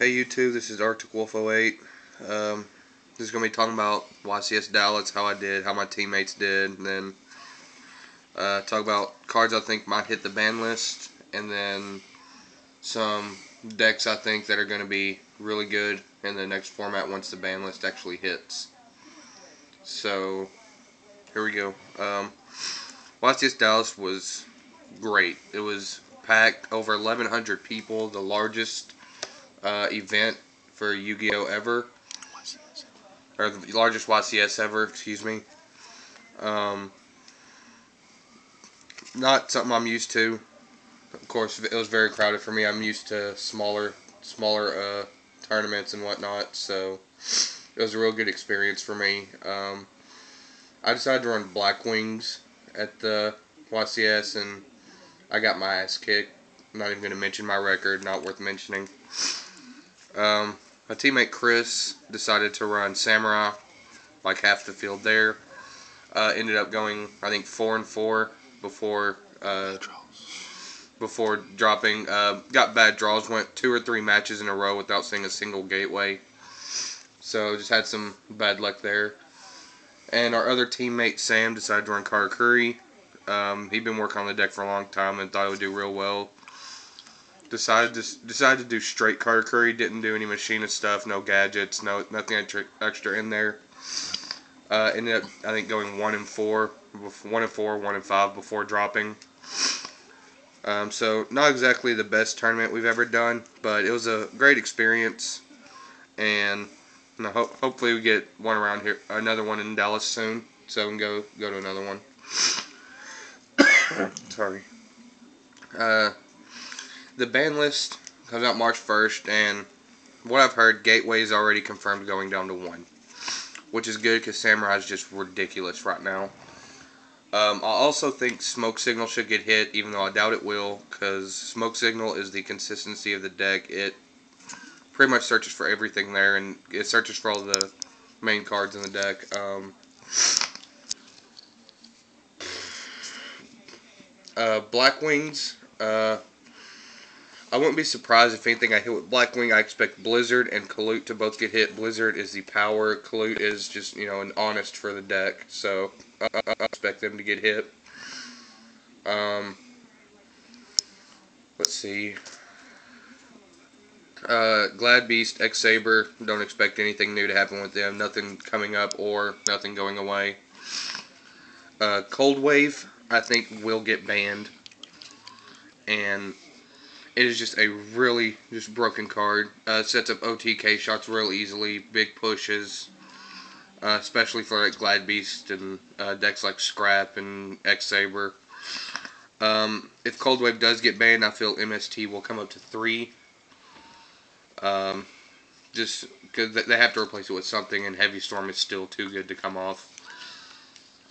Hey YouTube, this is Arctic Wolf 08. This is going to be talking about YCS Dallas, how I did, how my teammates did, and then talk about cards I think might hit the ban list, and then some decks I think that are going to be really good in the next format once the ban list actually hits. So, here we go. YCS Dallas was great. It was packed, over 1,100 people, the largest event for Yu-Gi-Oh! Ever. Or the largest YCS ever, excuse me. Not something I'm used to. Of course, it was very crowded for me. I'm used to smaller tournaments and whatnot, so it was a real good experience for me. I decided to run Black Wings at the YCS, and I got my ass kicked. I'm not even going to mention my record, not worth mentioning. My teammate Chris decided to run Samurai, like half the field there. Ended up going, I think, 4-4 before dropping. Got bad draws, went 2 or 3 matches in a row without seeing a single gateway. So just had some bad luck there. And our other teammate Sam decided to run Karakuri. He'd been working on the deck for a long time and thought it would do real well. Decided to do straight Karakuri. Didn't do any machinist stuff, no gadgets, nothing extra in there. Ended up, I think, going 1-4, 1-5 before dropping. So not exactly the best tournament we've ever done, but it was a great experience, and hopefully we get one around here, another one in Dallas soon, so we can go to another one. Sorry. The ban list comes out March 1st, and what I've heard, Gateway is already confirmed going down to 1, which is good because Samurai is just ridiculous right now. I also think Smoke Signal should get hit, even though I doubt it will, because Smoke Signal is the consistency of the deck. It pretty much searches for everything there, and it searches for all the main cards in the deck. Black Wings, I wouldn't be surprised if anything I hit with Blackwing. I expect Blizzard and Kalute to both get hit. Blizzard is the power. Kalute is just, an honest for the deck. So, I expect them to get hit. Let's see. Glad Beast, X-Saber, don't expect anything new to happen with them. Nothing coming up or nothing going away. Cold Wave, I think, will get banned. And it is just a really broken card. Sets up OTK shots real easily, big pushes, especially for like Glad Beast and decks like Scrap and X-Saber. If Cold Wave does get banned, I feel MST will come up to 3. Just because they have to replace it with something, and Heavy Storm is still too good to come off.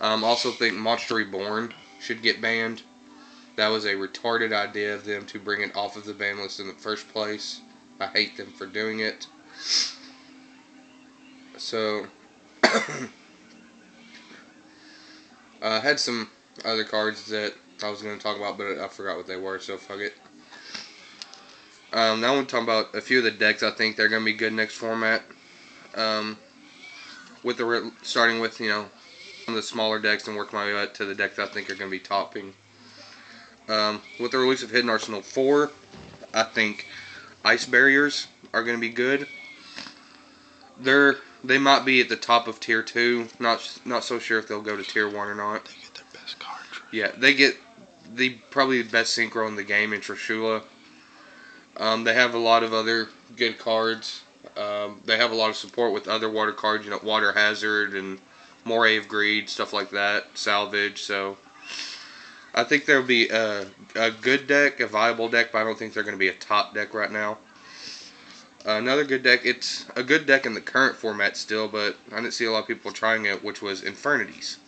Also think Monster Reborn should get banned. That was a retarded idea of them to bring it off of the ban list in the first place. I hate them for doing it. So, I had some other cards that I was going to talk about, but I forgot what they were, so fuck it. Now I want to talk about a few of the decks I think they're going to be good next format. Starting with, some of the smaller decks and working my way up to the decks I think are going to be topping. With the release of Hidden Arsenal 4, I think Ice Barriers are going to be good. They might be at the top of Tier 2. Not so sure if they'll go to Tier 1 or not. They get their best card. Yeah, they get probably the best synchro in the game in Trishula. They have a lot of other good cards. They have a lot of support with other water cards, Water Hazard and Moray of Greed, stuff like that, Salvage, so I think there'll be a good deck, a viable deck, but I don't think they're going to be a top deck right now. Another good deck, it's a good deck in the current format still, but I didn't see a lot of people trying it, which was Infernities.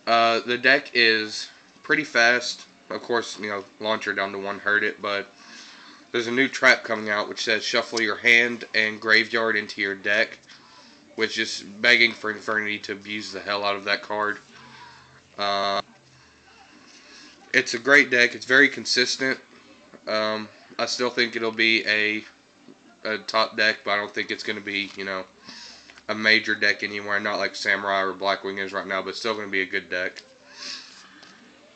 The deck is pretty fast. Of course, launcher down to 1 hurt it, but there's a new trap coming out which says shuffle your hand and graveyard into your deck, which is begging for Infernity to abuse the hell out of that card. It's a great deck. It's very consistent. I still think it'll be a a top deck, but I don't think it's going to be, a major deck anywhere. Not like Samurai or Blackwing is right now, but still going to be a good deck.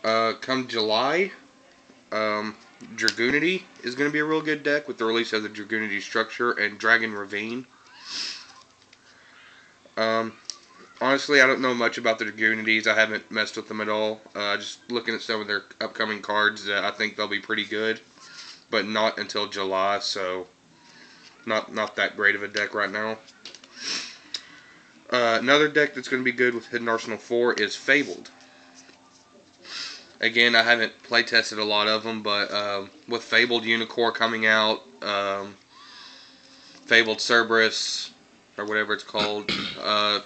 Come July, Dragoonity is going to be a real good deck with the release of the Dragoonity structure and Dragon Ravine. Honestly, I don't know much about the Dragoonities. I haven't messed with them at all. Just looking at some of their upcoming cards, I think they'll be pretty good, but not until July, so not that great of a deck right now. Another deck that's going to be good with Hidden Arsenal 4 is Fabled. Again, I haven't playtested a lot of them, but with Fabled Unicorn coming out, Fabled Cerberus, or whatever it's called, a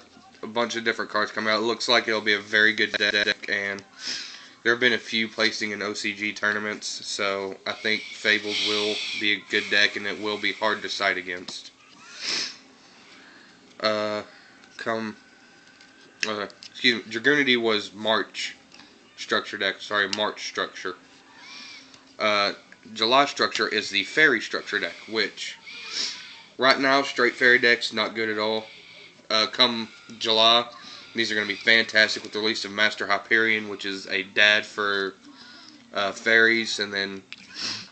bunch of different cards coming out. It looks like it'll be a very good deck, and there have been a few placing in OCG tournaments, so I think Fabled will be a good deck, and it will be hard to side against. Dragoonity was March structure deck. Sorry, March structure. July structure is the Fairy structure deck, which right now straight Fairy deck's not good at all. Come July, these are going to be fantastic with the release of Master Hyperion, which is a dad for fairies, and then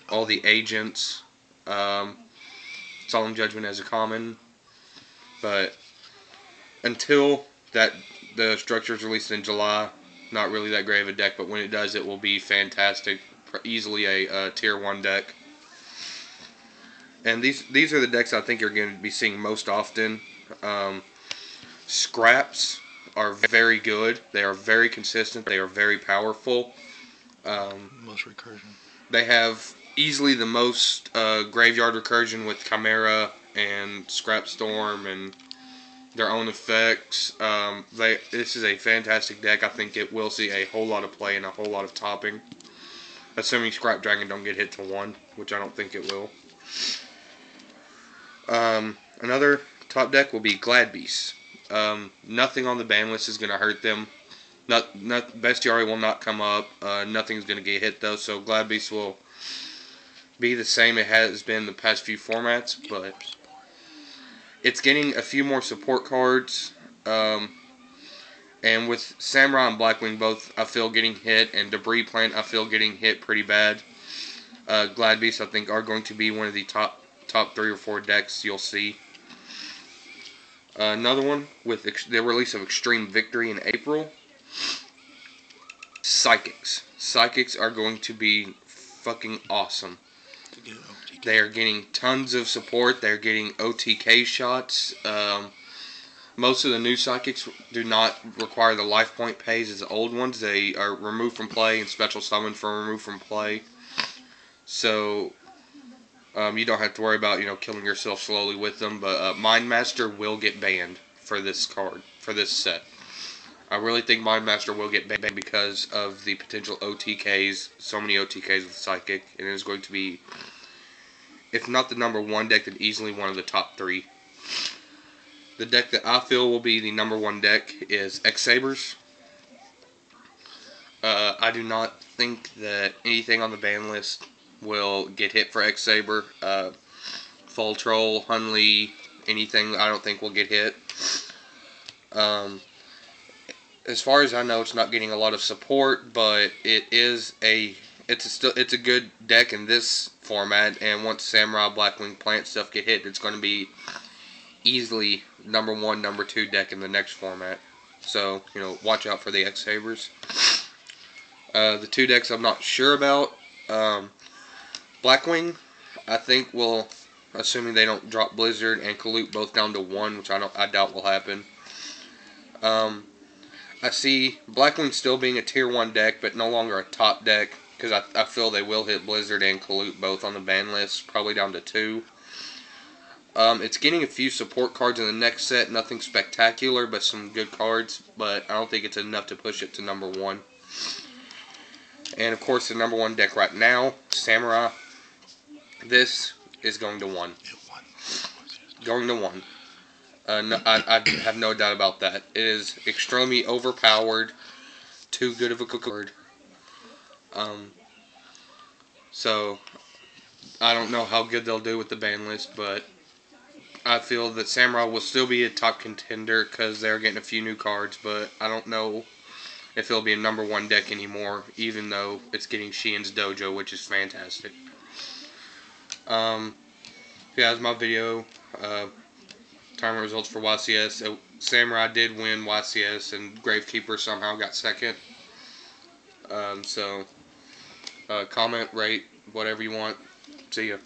all the agents. Solemn Judgment as a common, but until the structure is released in July, not really that great of a deck. But when it does, it will be fantastic. Easily a tier 1 deck. And these are the decks I think you're going to be seeing most often. Scraps are very good. They are very consistent. They are very powerful. Most recursion. They have easily the most graveyard recursion with Chimera and Scrap Storm and their own effects. This is a fantastic deck. I think it will see a whole lot of play and a whole lot of topping. Assuming Scrap Dragon don't get hit to 1, which I don't think it will. Another top deck will be Glad Beasts. Nothing on the ban list is going to hurt them. Bestiary will not come up. Nothing's going to get hit though, so Glad Beasts will be the same it has been the past few formats, but it's getting a few more support cards. And with Samurai and Blackwing both, I feel getting hit, and Debris Plant, I feel getting hit pretty bad. Glad Beasts, I think, are going to be one of the top 3 or 4 decks you'll see. Another one with the release of Extreme Victory in April. Psychics. Psychics are going to be fucking awesome. They are getting tons of support. They're getting OTK shots. Most of the new Psychics do not require the life point pays as the old ones. They are removed from play and special summoned from removed from play. So you don't have to worry about killing yourself slowly with them. But Mind Master will get banned for this card, for this set. I really think Mind Master will get banned because of the potential OTKs. So many OTKs with Psychic, and it is going to be, if not the number 1 deck, then easily one of the top 3. The deck that I feel will be the number 1 deck is X-Sabers. I do not think that anything on the ban list will get hit for X-Saber. Fall Troll, Hunley, anything I don't think will get hit. As far as I know, it's not getting a lot of support, but it's a good deck in this format. And once Samurai, Blackwing, Plant stuff get hit, it's going to be easily number 1, number 2 deck in the next format. So, watch out for the X-Sabers. The 2 decks I'm not sure about. Blackwing, I think will, assuming they don't drop Blizzard and Kalute both down to 1, which I doubt will happen. I see Blackwing still being a tier 1 deck, but no longer a top deck, because I feel they will hit Blizzard and Kalute both on the ban list, probably down to 2. It's getting a few support cards in the next set, nothing spectacular, but some good cards, but I don't think it's enough to push it to number 1. And of course, the number 1 deck right now, Samurai, this is going to 1. Going to 1. No, I have no doubt about that. It is extremely overpowered, too good of a card. So, I don't know how good they'll do with the ban list, but I feel that Samurai will still be a top contender because they're getting a few new cards, but I don't know if it'll be a number 1 deck anymore, even though it's getting Sheehan's Dojo, which is fantastic. Yeah, that's my video. Tournament results for YCS. Samurai did win YCS, and Gravekeeper somehow got second. So, comment, rate, whatever you want. See ya.